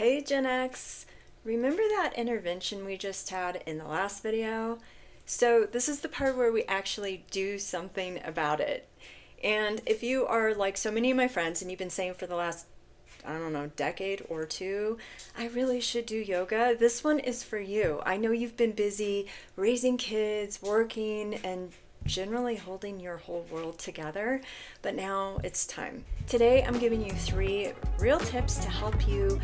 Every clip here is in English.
Hey Gen X, remember that intervention we just had in the last video? So this is the part where we actually do something about it. And if you are like so many of my friends and you've been saying for the last, I don't know, decade or two, I really should do yoga, this one is for you. I know you've been busy raising kids, working, and generally holding your whole world together, but now it's time. Today I'm giving you 3 real tips to help you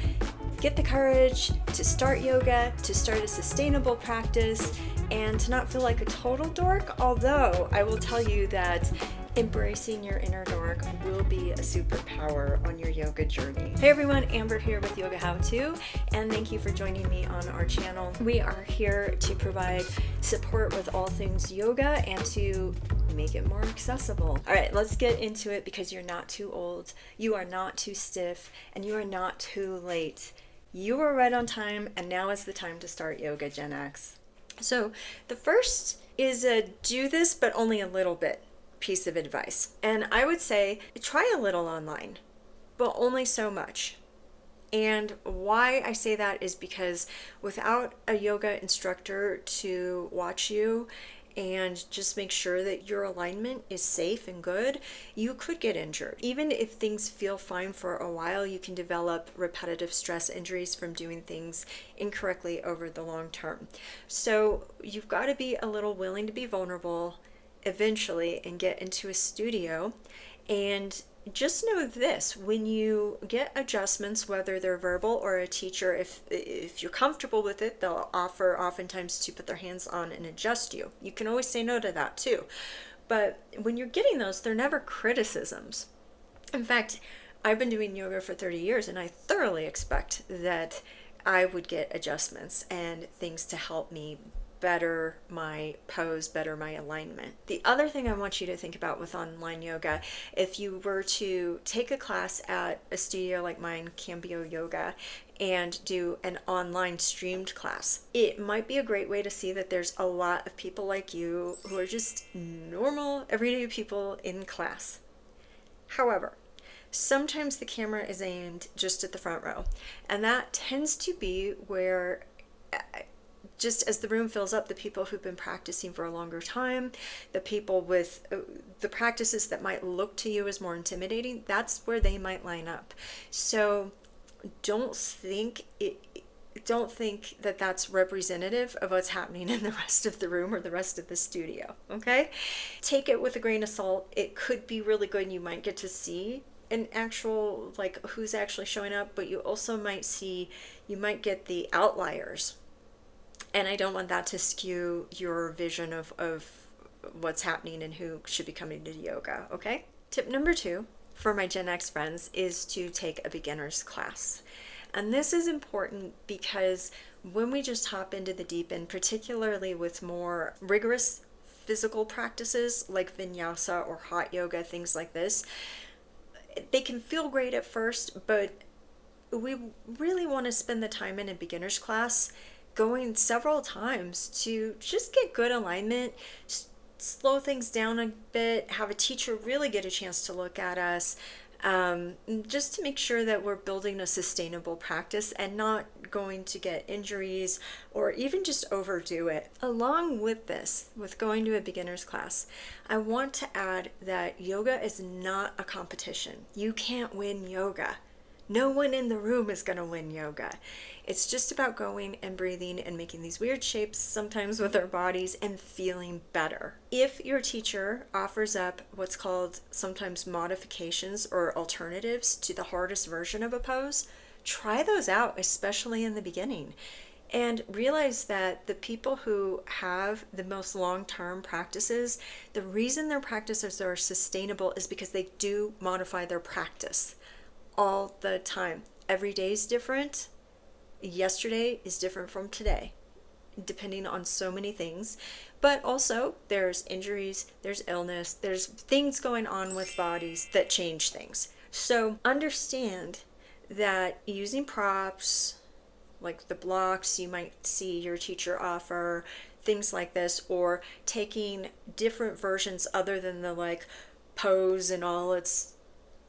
get the courage to start yoga, to start a sustainable practice, and to not feel like a total dork, although I will tell you that embracing your inner dork will be a superpower on your yoga journey. Hey everyone, Amber here with Yoga How To, and thank you for joining me on our channel. We are here to provide support with all things yoga and to make it more accessible. All right, let's get into it because you're not too old, you are not too stiff, and you are not too late. You are right on time, and now is the time to start yoga, Gen X. So the first is a do this, but only a little bit piece of advice. And I would say try a little online, but only so much. And why I say that is because without a yoga instructor to watch you and just make sure that your alignment is safe and good, you could get injured. Even if things feel fine for a while, you can develop repetitive stress injuries from doing things incorrectly over the long term. So you've got to be a little willing to be vulnerable eventually and get into a studio. And just know this, when you get adjustments, whether they're verbal or a teacher, if you're comfortable with it, they'll offer oftentimes to put their hands on and adjust you. You can always say no to that too. But when you're getting those, they're never criticisms. In fact, I've been doing yoga for 30 years and I thoroughly expect that I would get adjustments and things to help me better my pose, better my alignment. The other thing I want you to think about with online yoga, if you were to take a class at a studio like mine, Cambio Yoga, and do an online streamed class, it might be a great way to see that there's a lot of people like you who are just normal, everyday people in class. However, sometimes the camera is aimed just at the front row, and that tends to be where just as the room fills up, the people who've been practicing for a longer time, the people with the practices that might look to you as more intimidating, that's where they might line up. So don't think that that's representative of what's happening in the rest of the room or the rest of the studio, okay? Take it with a grain of salt. It could be really good. You might get to see an actual, like, who's actually showing up, but you also might get the outliers. And I don't want that to skew your vision of what's happening and who should be coming to yoga, okay? Tip number 2 for my Gen X friends is to take a beginner's class. And this is important because when we just hop into the deep end, particularly with more rigorous physical practices like vinyasa or hot yoga, things like this, they can feel great at first, but we really want to spend the time in a beginner's class going several times to just get good alignment, slow things down a bit, have a teacher really get a chance to look at us, just to make sure that we're building a sustainable practice and not going to get injuries or even just overdo it. Along with this, with going to a beginner's class, I want to add that yoga is not a competition. You can't win yoga. No one in the room is going to win yoga. It's just about going and breathing and making these weird shapes, sometimes with our bodies, and feeling better. If your teacher offers up what's called sometimes modifications or alternatives to the hardest version of a pose, try those out, especially in the beginning. And realize that the people who have the most long-term practices, the reason their practices are sustainable is because they do modify their practice all the time. Every day is different. Yesterday is different from today, depending on so many things. But also there's injuries, there's illness, there's things going on with bodies that change things. So understand that using props like the blocks you might see your teacher offer, things like this, or taking different versions other than the like pose and all its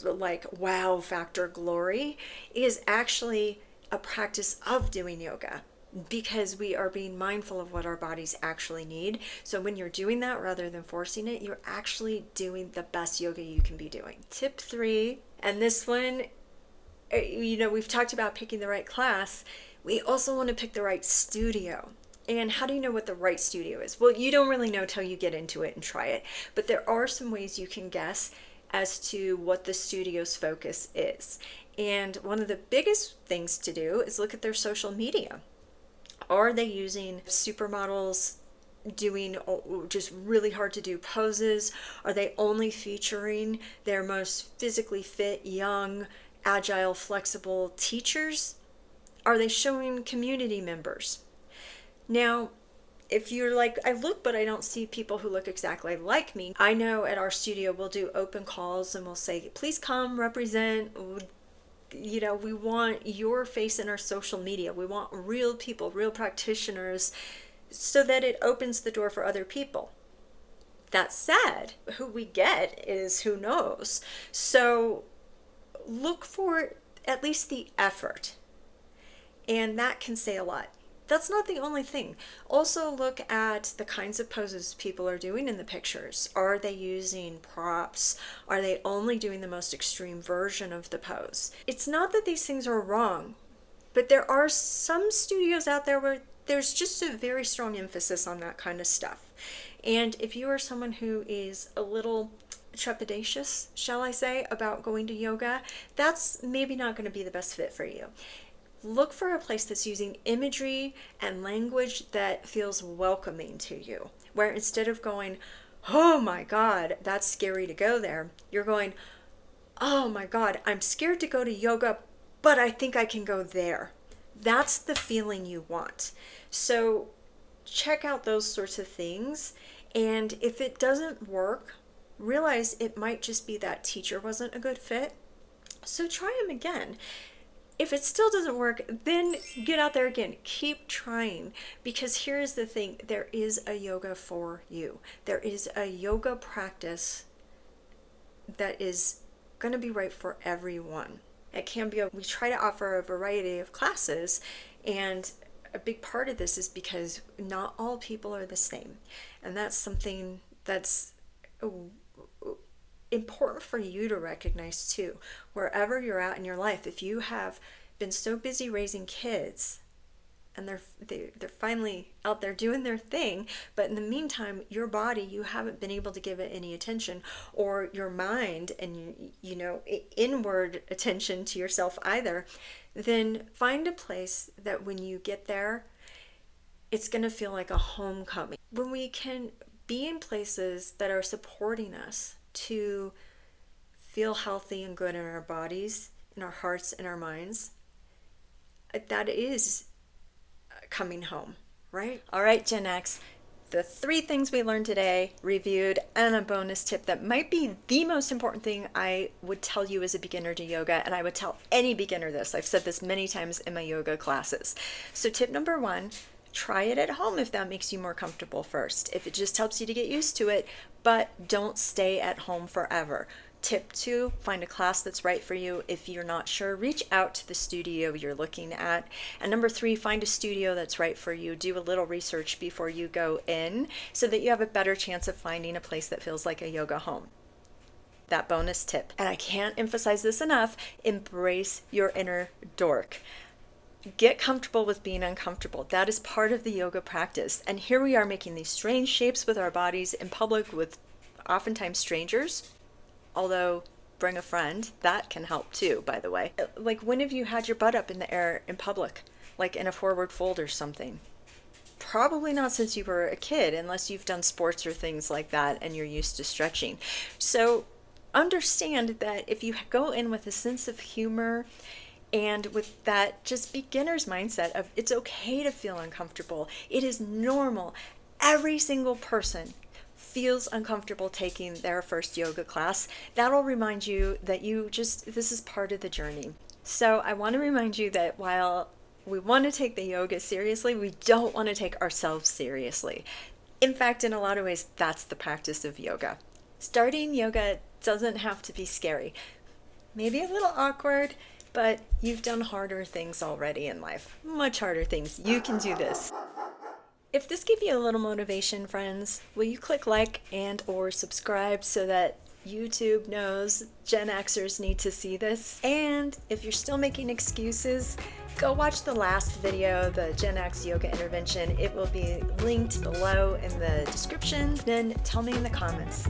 like wow factor glory, is actually a practice of doing yoga, because we are being mindful of what our bodies actually need. So when you're doing that, rather than forcing it, you're actually doing the best yoga you can be doing. Tip 3, and this one, we've talked about picking the right class. We also want to pick the right studio. And how do you know what the right studio is? Well, you don't really know till you get into it and try it. But there are some ways you can guess as to what the studio's focus is. And one of the biggest things to do is look at their social media. Are they using supermodels doing just really hard to do poses? Are they only featuring their most physically fit, young, agile, flexible teachers? Are they showing community members? Now, if you're like, I look, but I don't see people who look exactly like me. I know at our studio, we'll do open calls and we'll say, please come represent. We want your face in our social media. We want real people, real practitioners, so that it opens the door for other people. That said, who we get is who knows. So look for at least the effort. And that can say a lot. That's not the only thing. Also look at the kinds of poses people are doing in the pictures. Are they using props? Are they only doing the most extreme version of the pose? It's not that these things are wrong, but there are some studios out there where there's just a very strong emphasis on that kind of stuff. And if you are someone who is a little trepidatious, shall I say, about going to yoga, that's maybe not going to be the best fit for you. Look for a place that's using imagery and language that feels welcoming to you, where instead of going, oh my God, that's scary to go there, you're going, oh my God, I'm scared to go to yoga, but I think I can go there. That's the feeling you want. So check out those sorts of things. And if it doesn't work, realize it might just be that teacher wasn't a good fit. So try them again. If it still doesn't work, then get out there again. Keep trying, because here's the thing. There is a yoga for you. There is a yoga practice that is going to be right for everyone. It can be, we try to offer a variety of classes, and a big part of this is because not all people are the same. And that's something that's important for you to recognize too. Wherever you're at in your life, if you have been so busy raising kids and they're finally out there doing their thing, but in the meantime your body, you haven't been able to give it any attention, or your mind and inward attention to yourself either, then find a place that when you get there, it's going to feel like a homecoming. When we can be in places that are supporting us to feel healthy and good in our bodies, in our hearts, and our minds, that is coming home, right? All right, Gen X, the 3 things we learned today, reviewed, and a bonus tip that might be the most important thing I would tell you as a beginner to yoga, and I would tell any beginner this. I've said this many times in my yoga classes. So tip number 1, try it at home if that makes you more comfortable first, if it just helps you to get used to it, but don't stay at home forever. Tip 2, find a class that's right for you. If you're not sure, reach out to the studio you're looking at. And number 3, find a studio that's right for you. Do a little research before you go in so that you have a better chance of finding a place that feels like a yoga home. That bonus tip. And I can't emphasize this enough, embrace your inner dork. Get comfortable with being uncomfortable. That is part of the yoga practice. And here we are making these strange shapes with our bodies in public with oftentimes strangers. Although, bring a friend. That can help too, by the way. Like, when have you had your butt up in the air in public? Like in a forward fold or something? Probably not since you were a kid, unless you've done sports or things like that and you're used to stretching. So understand that if you go in with a sense of humor and with that just beginner's mindset of it's okay to feel uncomfortable, it is normal. Every single person feels uncomfortable taking their first yoga class. That'll remind you that this is part of the journey. So I want to remind you that while we want to take the yoga seriously, we don't want to take ourselves seriously. In fact, in a lot of ways, that's the practice of yoga. Starting yoga doesn't have to be scary. Maybe a little awkward, but you've done harder things already in life. Much harder things. You can do this. If this gave you a little motivation, friends, will you click like and or subscribe so that YouTube knows Gen Xers need to see this? And if you're still making excuses, go watch the last video, the Gen X yoga intervention. It will be linked below in the description. Then tell me in the comments,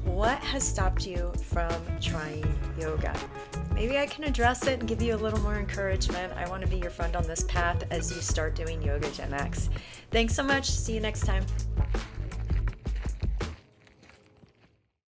what has stopped you from trying yoga? Maybe I can address it and give you a little more encouragement. I want to be your friend on this path as you start doing yoga, Gen X. Thanks so much. See you next time.